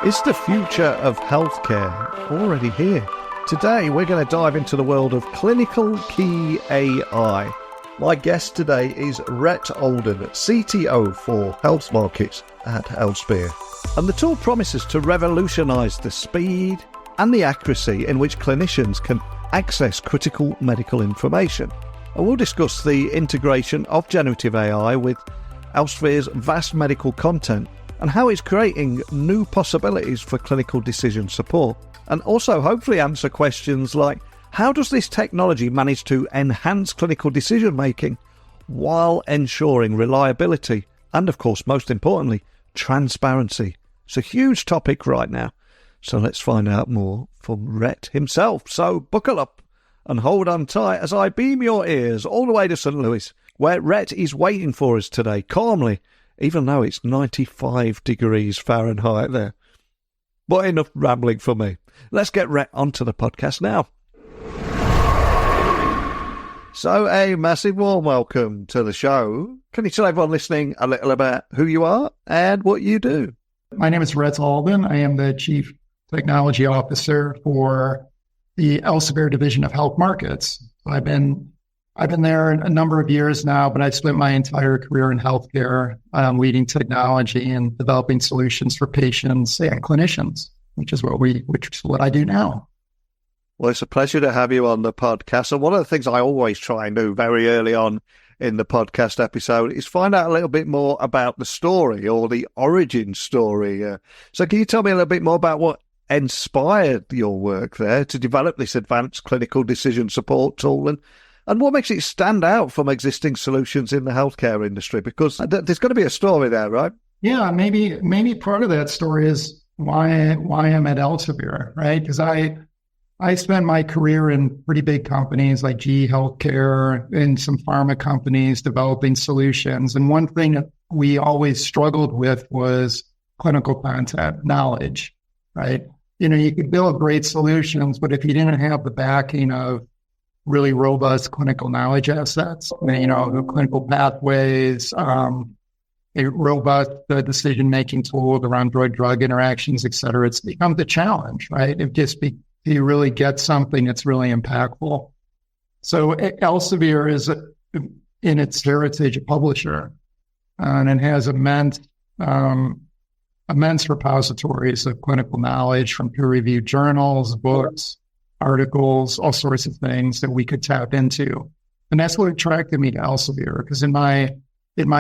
Is the future of healthcare already here? Today, we're going to dive into the world of ClinicalKey AI. My guest today is Rhett Alden, CTO for Health Markets at Elsevier. And the tool promises to revolutionize the speed and the accuracy in which clinicians can access critical medical information. And we'll discuss the integration of generative AI with Elsevier's vast medical content and how it's creating new possibilities for clinical decision support. And also hopefully answer questions like, how does this technology manage to enhance clinical decision making while ensuring reliability and, of course, most importantly, transparency? It's a huge topic right now. So let's find out more from Rhett himself. So buckle up and hold on tight as I beam your ears all the way to St. Louis, where Rhett is waiting for us today, calmly, even though it's 95 degrees Fahrenheit there. But enough rambling for me. Let's get Rhett onto the podcast now. So a massive warm welcome to the show. Can you tell everyone listening a little about who you are and what you do? My name is Rhett Alden. I am the Chief Technology Officer for the Elsevier Division of Health Markets. I've been there a number of years now, but I've spent my entire career in healthcare, leading technology and developing solutions for patients and clinicians, which is what I do now. Well, it's a pleasure to have you on the podcast. And one of the things I always try and do very early on in the podcast episode is find out a little bit more about the story or the origin story. So can you tell me a little bit more about what inspired your work there to develop this advanced clinical decision support tool and what makes it stand out from existing solutions in the healthcare industry? Because there's got to be a story there, right? Yeah, maybe part of that story is why I'm at Elsevier, right? Because I spent my career in pretty big companies like GE Healthcare and some pharma companies developing solutions. And one thing that we always struggled with was clinical content knowledge, right? You could build great solutions, but if you didn't have the backing of really robust clinical knowledge assets, the clinical pathways, a robust decision-making tool around drug-drug interactions, et cetera, it's become the challenge, right? You really get something that's really impactful. So Elsevier is, in its heritage, a publisher, and it has immense repositories of clinical knowledge from peer-reviewed journals, books, articles, all sorts of things that we could tap into. And that's what attracted me to Elsevier, because in my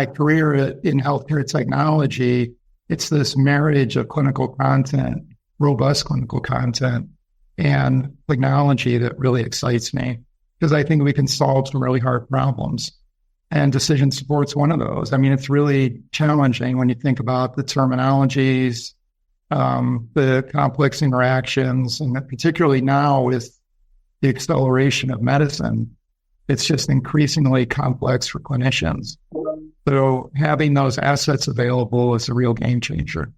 career in healthcare technology, it's this marriage of clinical content, robust clinical content, and technology that really excites me, because I think we can solve some really hard problems. And decision support's one of those. I mean, it's really challenging when you think about the terminologies, the complex interactions, and particularly now with the acceleration of medicine, it's just increasingly complex for clinicians. So having those assets available is a real game changer.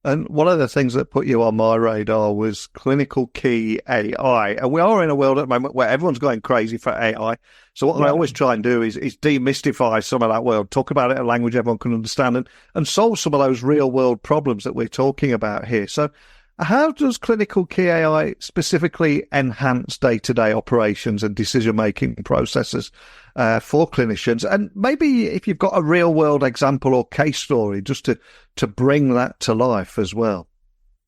And one of the things that put you on my radar was ClinicalKey AI. And we are in a world at the moment where everyone's going crazy for AI. So what I always try and do is demystify some of that world, talk about it in a language everyone can understand, and solve some of those real world problems that we're talking about here. So how does ClinicalKey AI specifically enhance day-to-day operations and decision-making processes for clinicians? And maybe if you've got a real-world example or case story, just to bring that to life as well.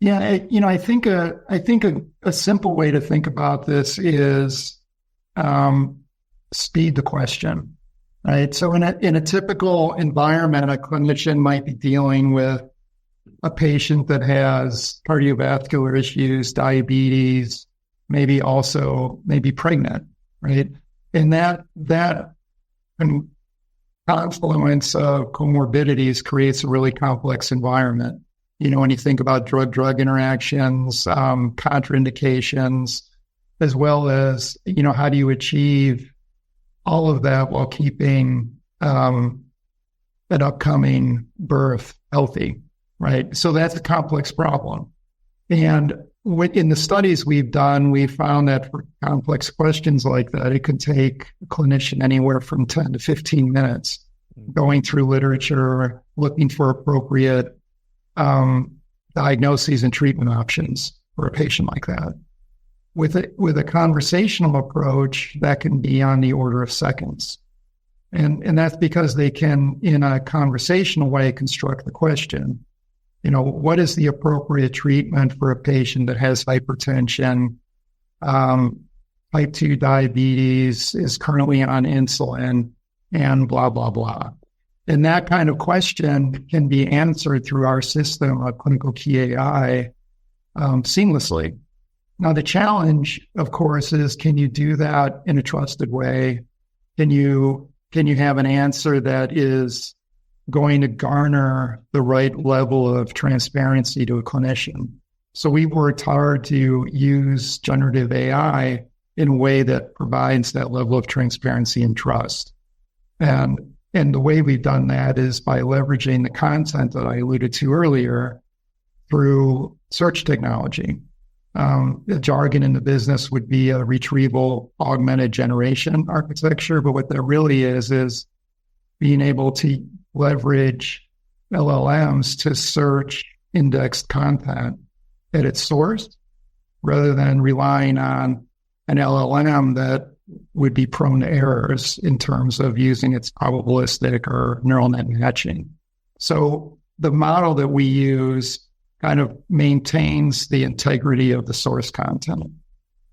Yeah, I think a simple way to think about this is speed the question, right? So in a typical environment, a clinician might be dealing with a patient that has cardiovascular issues, diabetes, maybe pregnant, right? And that confluence of comorbidities creates a really complex environment. When you think about drug-drug interactions, contraindications, as well as, how do you achieve all of that while keeping an upcoming birth healthy, right? So that's a complex problem. And in the studies we've done, we found that for complex questions like that, it can take a clinician anywhere from 10 to 15 minutes going through literature, looking for appropriate diagnoses and treatment options for a patient like that. With a conversational approach, that can be on the order of seconds. And that's because they can, in a conversational way, construct the question. What is the appropriate treatment for a patient that has hypertension, type 2 diabetes, is currently on insulin, and blah, blah, blah. And that kind of question can be answered through our system of ClinicalKey AI seamlessly. Now, the challenge, of course, is can you do that in a trusted way? Can you have an answer that is going to garner the right level of transparency to a clinician? So we worked hard to use generative AI in a way that provides that level of transparency and trust. And the way we've done that is by leveraging the content that I alluded to earlier through search technology. The jargon in the business would be a retrieval-augmented generation architecture, but what that really is being able to leverage LLMs to search indexed content at its source, rather than relying on an LLM that would be prone to errors in terms of using its probabilistic or neural net matching. So the model that we use kind of maintains the integrity of the source content.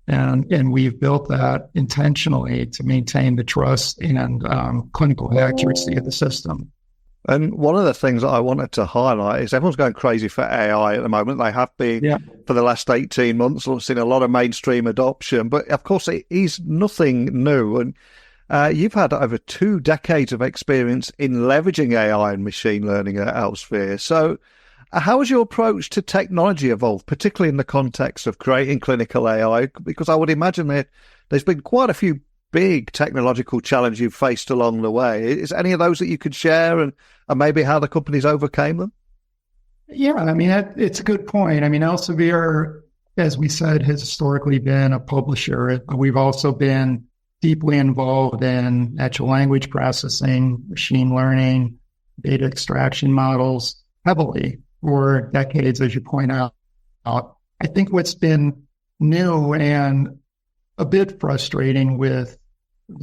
And we've built that intentionally to maintain the trust and clinical accuracy of the system. And one of the things that I wanted to highlight is everyone's going crazy for AI at the moment. They have been for the last 18 months. We've seen a lot of mainstream adoption, but of course it is nothing new. And you've had over 2 decades of experience in leveraging AI and machine learning at Elsevier. So how has your approach to technology evolved, particularly in the context of creating clinical AI? Because I would imagine there's been quite a few big technological challenges you've faced along the way. Is any of those that you could share and maybe how the companies overcame them? Yeah, I mean, it's a good point. I mean, Elsevier, as we said, has historically been a publisher. We've also been deeply involved in natural language processing, machine learning, data extraction models heavily for decades, as you point out. I think what's been new and a bit frustrating with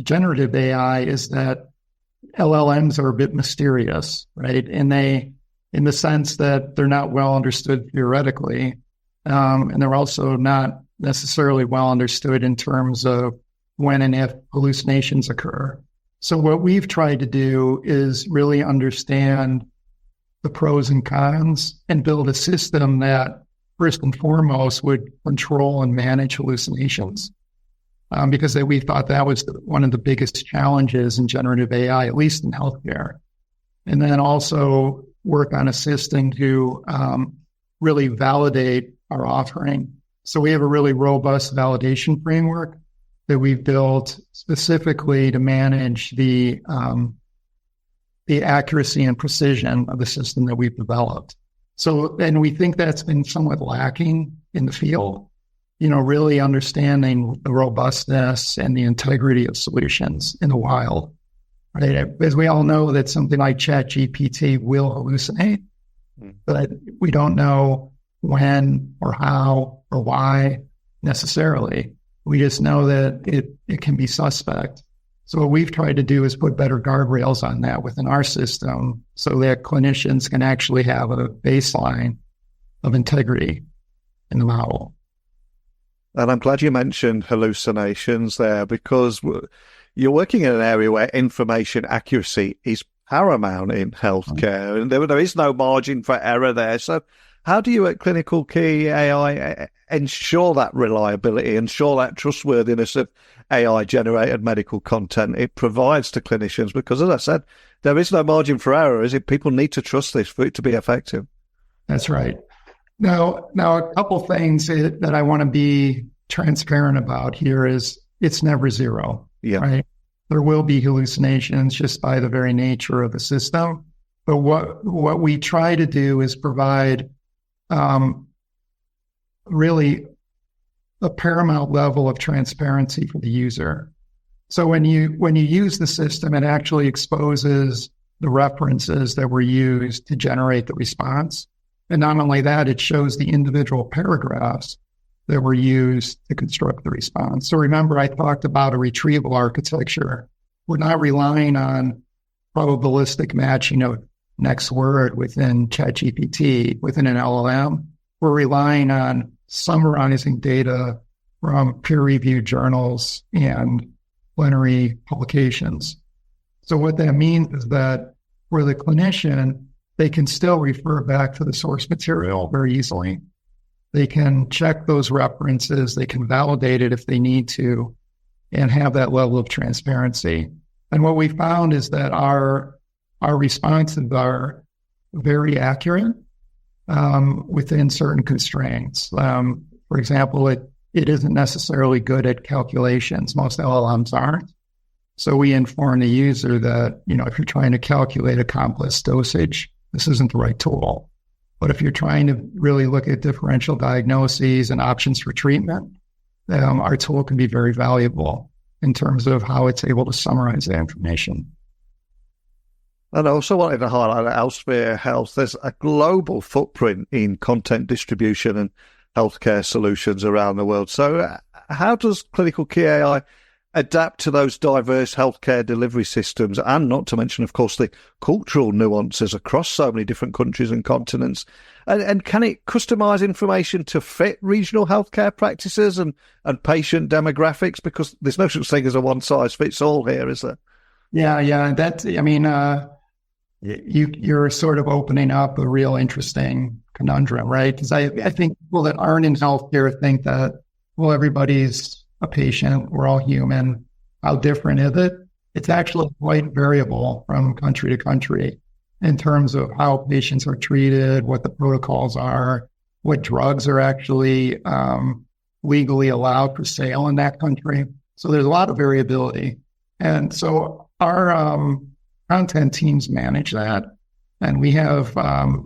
generative AI is that LLMs are a bit mysterious, right? And in the sense that they're not well understood theoretically, and they're also not necessarily well understood in terms of when and if hallucinations occur. So what we've tried to do is really understand the pros and cons and build a system that first and foremost would control and manage hallucinations. Because we thought that was one of the biggest challenges in generative AI, at least in healthcare. And then also work on a system to really validate our offering. So we have a really robust validation framework that we've built specifically to manage the accuracy and precision of the system that we've developed. So, and we think that's been somewhat lacking in the field. Really understanding the robustness and the integrity of solutions in the wild, right? As we all know that something like ChatGPT will hallucinate, but we don't know when or how or why necessarily. We just know that it can be suspect. So what we've tried to do is put better guardrails on that within our system so that clinicians can actually have a baseline of integrity in the model. And I'm glad you mentioned hallucinations there, because you're working in an area where information accuracy is paramount in healthcare, and there is no margin for error there. So how do you at ClinicalKey AI ensure that reliability, ensure that trustworthiness of AI-generated medical content it provides to clinicians? Because as I said, there is no margin for error, is it? People need to trust this for it to be effective. That's right. Now, a couple things that I want to be transparent about here is it's never zero, right? There will be hallucinations just by the very nature of the system. But what we try to do is provide really a paramount level of transparency for the user. So when you use the system, it actually exposes the references that were used to generate the response. And not only that, it shows the individual paragraphs that were used to construct the response. So remember, I talked about a retrieval architecture. We're not relying on probabilistic matching of next word within ChatGPT, within an LLM. We're relying on summarizing data from peer-reviewed journals and plenary publications. So what that means is that for the clinician, they can still refer back to the source material very easily. They can check those references, they can validate it if they need to, and have that level of transparency. And what we found is that our responses are very accurate within certain constraints. For example, it isn't necessarily good at calculations. Most LLMs aren't. So we inform the user that, if you're trying to calculate a complex dosage, this isn't the right tool. But if you're trying to really look at differential diagnoses and options for treatment, our tool can be very valuable in terms of how it's able to summarize the information. And I also wanted to highlight at Elsevier Health, there's a global footprint in content distribution and healthcare solutions around the world. So how does ClinicalKey AI adapt to those diverse healthcare delivery systems, and not to mention, of course, the cultural nuances across so many different countries and continents? And can it customize information to fit regional healthcare practices and patient demographics? Because there's no such thing as a one-size-fits-all here, is there? Yeah. You're sort of opening up a real interesting conundrum, right? Because I think people that aren't in healthcare think that, well, everybody's a patient, we're all human. How different is it? It's actually quite variable from country to country in terms of how patients are treated, what the protocols are, what drugs are actually legally allowed for sale in that country. So there's a lot of variability. And so our content teams manage that. And we have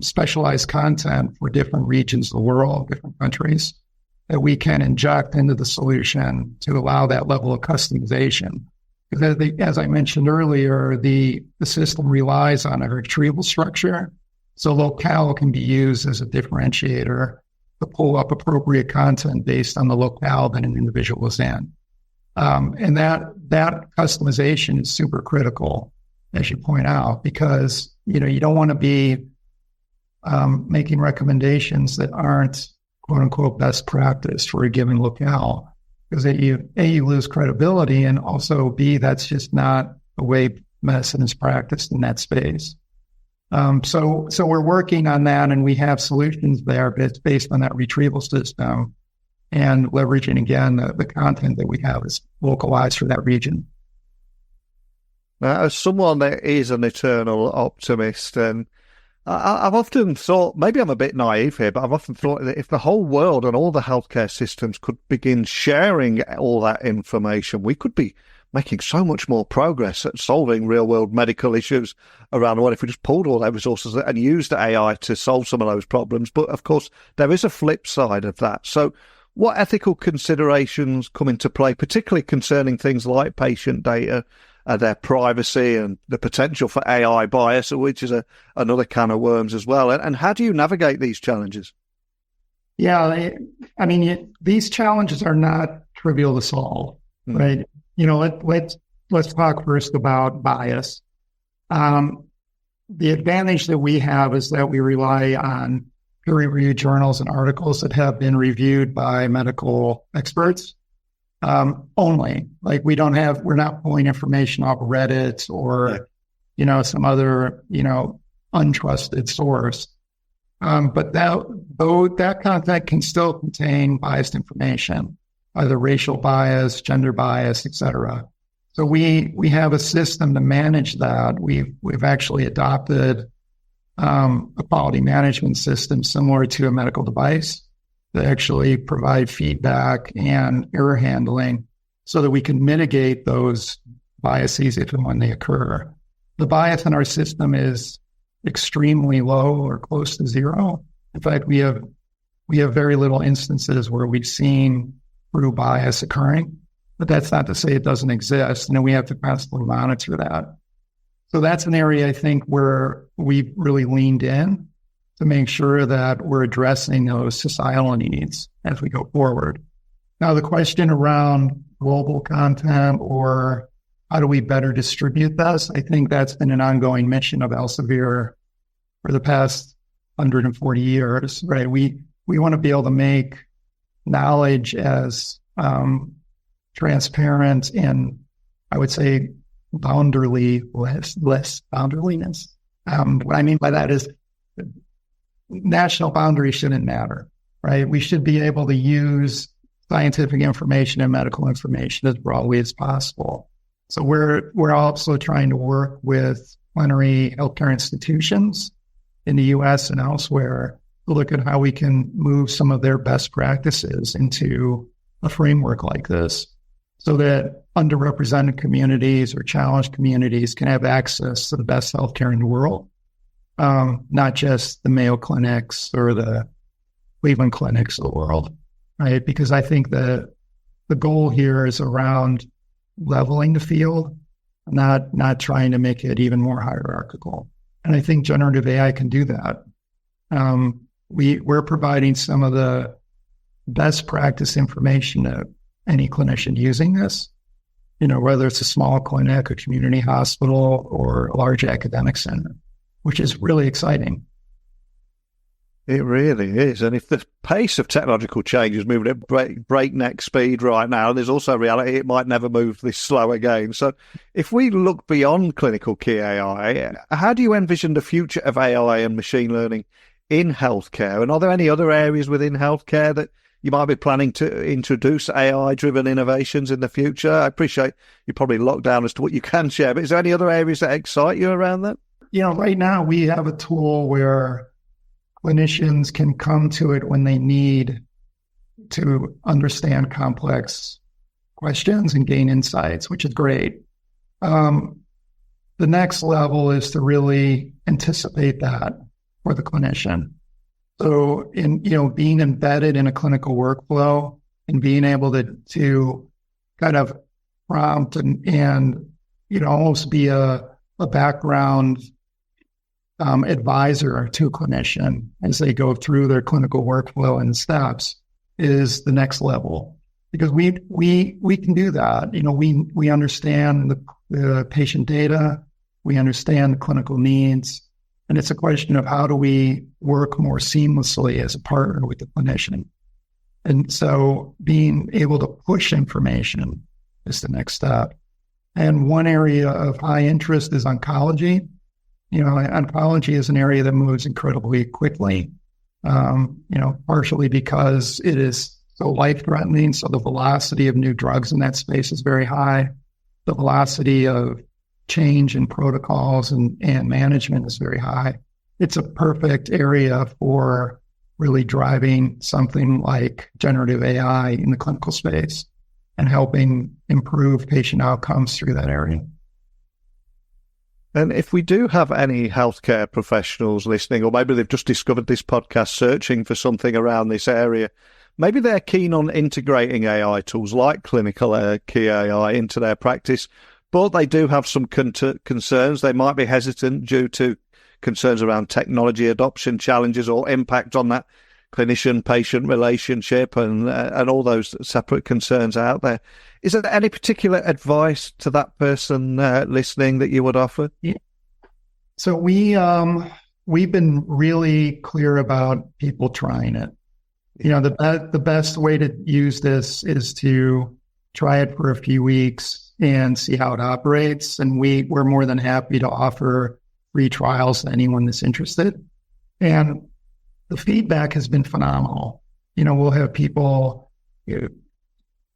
specialized content for different regions of the world, different countries, that we can inject into the solution to allow that level of customization. Because as I mentioned earlier, the system relies on a retrieval structure. So locale can be used as a differentiator to pull up appropriate content based on the locale that an individual is in. And that customization is super critical, as you point out, because you don't want to be making recommendations that aren't quote unquote best practice for a given locale, because you lose credibility, and also B, that's just not the way medicine is practiced in that space. So we're working on that, and we have solutions there, but it's based on that retrieval system and leveraging again the content that we have is localized for that region. Now, as someone that is an eternal optimist, and I've often thought, maybe I'm a bit naive here, but I've often thought that if the whole world and all the healthcare systems could begin sharing all that information, we could be making so much more progress at solving real-world medical issues around the world if we just pulled all their resources and used AI to solve some of those problems. But, of course, there is a flip side of that. So what ethical considerations come into play, particularly concerning things like patient data, their privacy, and the potential for AI bias, which is another can of worms as well? And how do you navigate these challenges? Yeah, these challenges are not trivial to solve, right? Let's talk first about bias. The advantage that we have is that we rely on peer-reviewed journals and articles that have been reviewed by medical experts. Only. Like we're not pulling information off Reddit or, some other, untrusted source. But that content can still contain biased information, either racial bias, gender bias, et cetera. So we have a system to manage that. We've actually adopted a quality management system similar to a medical device that actually provide feedback and error handling so that we can mitigate those biases if and when they occur. The bias in our system is extremely low or close to zero. In fact, we have very little instances where we've seen true bias occurring, but that's not to say it doesn't exist, and we have to constantly monitor that. So that's an area I think where we've really leaned in to make sure that we're addressing those societal needs as we go forward. Now, the question around global content or how do we better distribute this, I think that's been an ongoing mission of Elsevier for the past 140 years, right? We want to be able to make knowledge as transparent and, I would say, less boundariness. What I mean by that is national boundaries shouldn't matter, right? We should be able to use scientific information and medical information as broadly as possible. So we're also trying to work with plenary healthcare institutions in the U.S. and elsewhere to look at how we can move some of their best practices into a framework like this so that underrepresented communities or challenged communities can have access to the best healthcare in the world, not just the Mayo Clinics or the Cleveland Clinics of the world, right? Because I think the goal here is around leveling the field, not trying to make it even more hierarchical. And I think generative AI can do that. We're providing some of the best practice information to any clinician using this, whether it's a small clinic, a community hospital, or a large academic center, which is really exciting. It really is. And if the pace of technological change is moving at breakneck speed right now, there's also a reality it might never move this slow again. So if we look beyond ClinicalKey AI, how do you envision the future of AI and machine learning in healthcare? And are there any other areas within healthcare that you might be planning to introduce AI-driven innovations in the future? I appreciate you're probably locked down as to what you can share, but is there any other areas that excite you around that? Right now we have a tool where clinicians can come to it when they need to understand complex questions and gain insights, which is great. The next level is to really anticipate that for the clinician. So in, being embedded in a clinical workflow and being able to kind of prompt and almost be a background advisor to a clinician as they go through their clinical workflow and steps is the next level, because we can do that. We understand the patient data, we understand the clinical needs, and it's a question of how do we work more seamlessly as a partner with the clinician. And so being able to push information is the next step. And one area of high interest is oncology. Oncology is an area that moves incredibly quickly, partially because it is so life-threatening. So the velocity of new drugs in that space is very high. The velocity of change in protocols and management is very high. It's a perfect area for really driving something like generative AI in the clinical space and helping improve patient outcomes through that area. And if we do have any healthcare professionals listening, or maybe they've just discovered this podcast searching for something around this area, maybe they're keen on integrating AI tools like ClinicalKey AI into their practice, but they do have some concerns. They might be hesitant due to concerns around technology adoption challenges or impact on that clinician-patient relationship and all those separate concerns out there. Is there any particular advice to that person listening that you would offer? Yeah. So we've been really clear about people trying it. The best way to use this is to try it for a few weeks and see how it operates. And we're more than happy to offer free trials to anyone that's interested. And the feedback has been phenomenal. We'll have people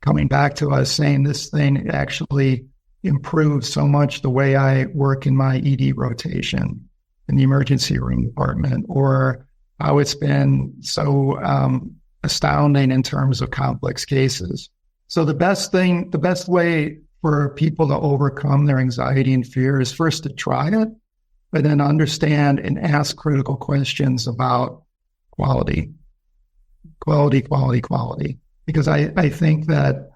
coming back to us saying this thing actually improved so much the way I work in my ED rotation in the emergency room department, or how it's been so astounding in terms of complex cases. So the best way for people to overcome their anxiety and fear is first to try it, but then understand and ask critical questions about quality. Because I think that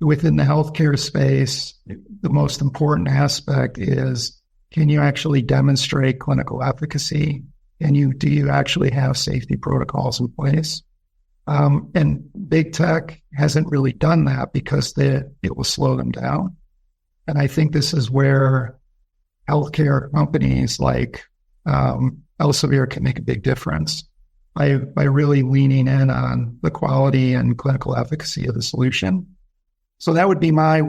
within the healthcare space, the most important aspect is, can you actually demonstrate clinical efficacy And do you actually have safety protocols in place? And big tech hasn't really done that because it will slow them down. And I think this is where healthcare companies like Elsevier can make a big difference by really leaning in on the quality and clinical efficacy of the solution. So that would be my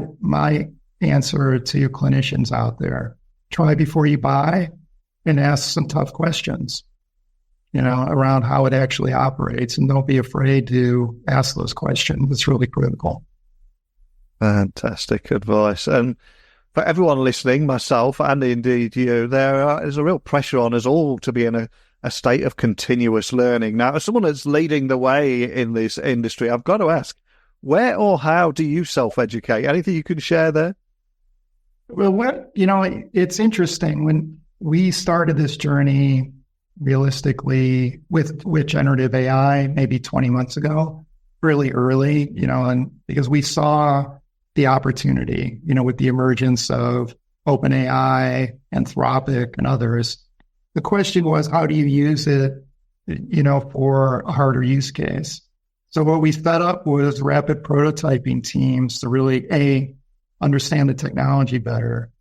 answer to clinicians out there. Try before you buy and ask some tough questions, around how it actually operates. And don't be afraid to ask those questions. It's really critical. Fantastic advice. And for everyone listening, myself and indeed you, there's a real pressure on us all to be in a state of continuous learning. Now, as someone that's leading the way in this industry, I've got to ask, where or how do you self-educate? Anything you can share there? Well, it's interesting. When we started this journey, realistically, with generative AI, maybe 20 months ago, really early, and because we saw the opportunity, with the emergence of OpenAI, Anthropic, and others. The question was, how do you use it, for a harder use case? So what we set up was rapid prototyping teams to really, A, understand the technology better.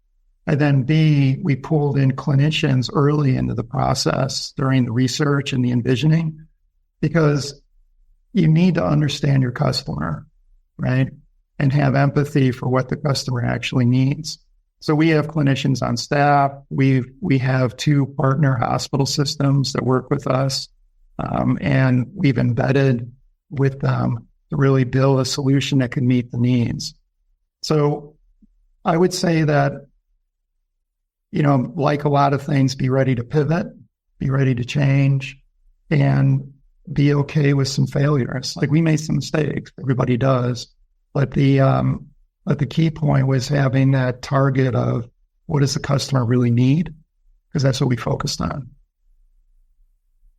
And then B, we pulled in clinicians early into the process during the research and the envisioning, because you need to understand your customer, right? And have empathy for what the customer actually needs. So we have clinicians on staff. We have 2 partner hospital systems that work with us, and we've embedded with them to really build a solution that can meet the needs. So I would say that, like a lot of things, be ready to pivot, be ready to change, and be okay with some failures. Like, we made some mistakes, everybody does, but the key point was having that target of what does the customer really need, because that's what we focused on.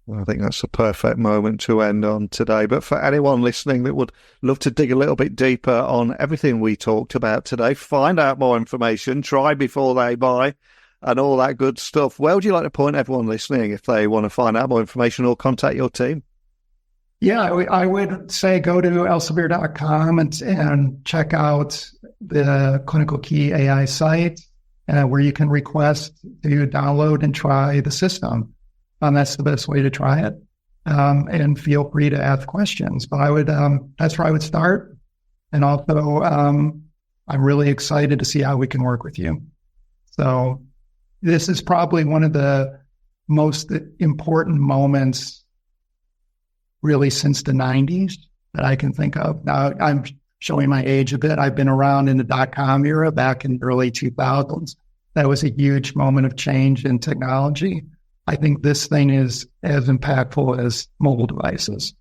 Well, I think that's a perfect moment to end on today. But for anyone listening that would love to dig a little bit deeper on everything we talked about today, find out more information, try before they buy, and all that good stuff, where would you like to point everyone listening if they want to find out more information or contact your team? Yeah, I would say go to elsevier.com and check out the ClinicalKey AI site, where you can request to download and try the system. That's the best way to try it. And feel free to ask questions. But that's where I would start. And also, I'm really excited to see how we can work with you. So this is probably one of the most important moments really since the 90s that I can think of. Now, I'm showing my age a bit. I've been around in the .com era back in the early 2000s. That was a huge moment of change in technology. I think this thing is as impactful as mobile devices,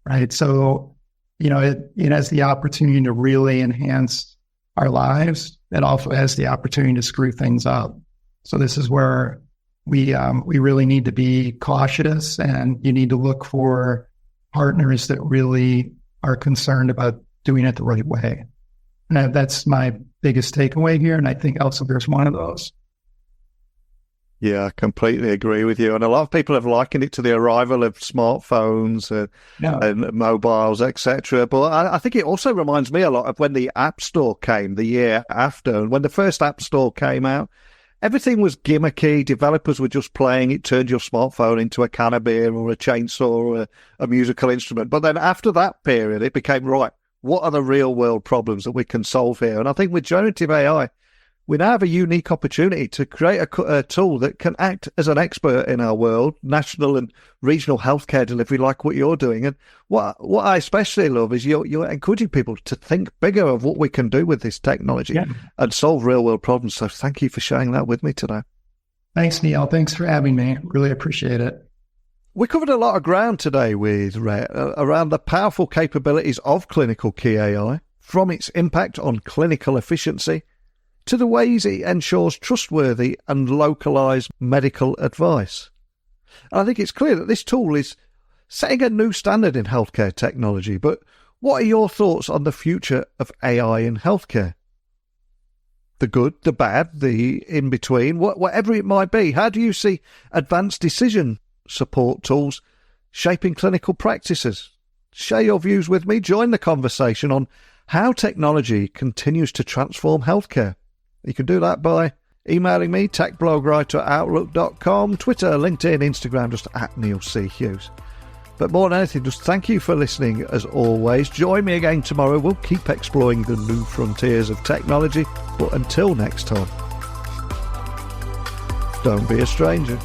right? So, it has the opportunity to really enhance our lives. It also has the opportunity to screw things up. So this is where we really need to be cautious, and you need to look for partners that really are concerned about doing it the right way. And that's my biggest takeaway here, and I think Elsevier is one of those. Yeah, I completely agree with you. And a lot of people have likened it to the arrival of smartphones and mobiles, etc. But I think it also reminds me a lot of when the App Store came the year after. And when the first App Store came out, everything was gimmicky. Developers were just playing. It turned your smartphone into a can of beer or a chainsaw or a musical instrument. But then after that period, it became, right, what are the real world problems that we can solve here? And I think with generative AI, we now have a unique opportunity to create a tool that can act as an expert in our world, national and regional healthcare delivery, like what you're doing. And what I especially love is you're encouraging people to think bigger of what we can do with this technology and solve real world problems. So thank you for sharing that with me today. Thanks, Neil. Thanks for having me. Really appreciate it. We covered a lot of ground today with Rhett around the powerful capabilities of ClinicalKey AI, from its impact on clinical efficiency to the ways it ensures trustworthy and localized medical advice. And I think it's clear that this tool is setting a new standard in healthcare technology. But what are your thoughts on the future of AI in healthcare? The good, the bad, the in-between, whatever it might be. How do you see advanced decision support tools shaping clinical practices. Share your views with me. Join the conversation on how technology continues to transform healthcare. You can do that by emailing me, techblogwriter@outlook.com, Twitter, LinkedIn, Instagram, just @NeilC.Hughes. But more than anything, just thank you for listening as always. Join me again tomorrow. We'll keep exploring the new frontiers of technology. But until next time, don't be a stranger.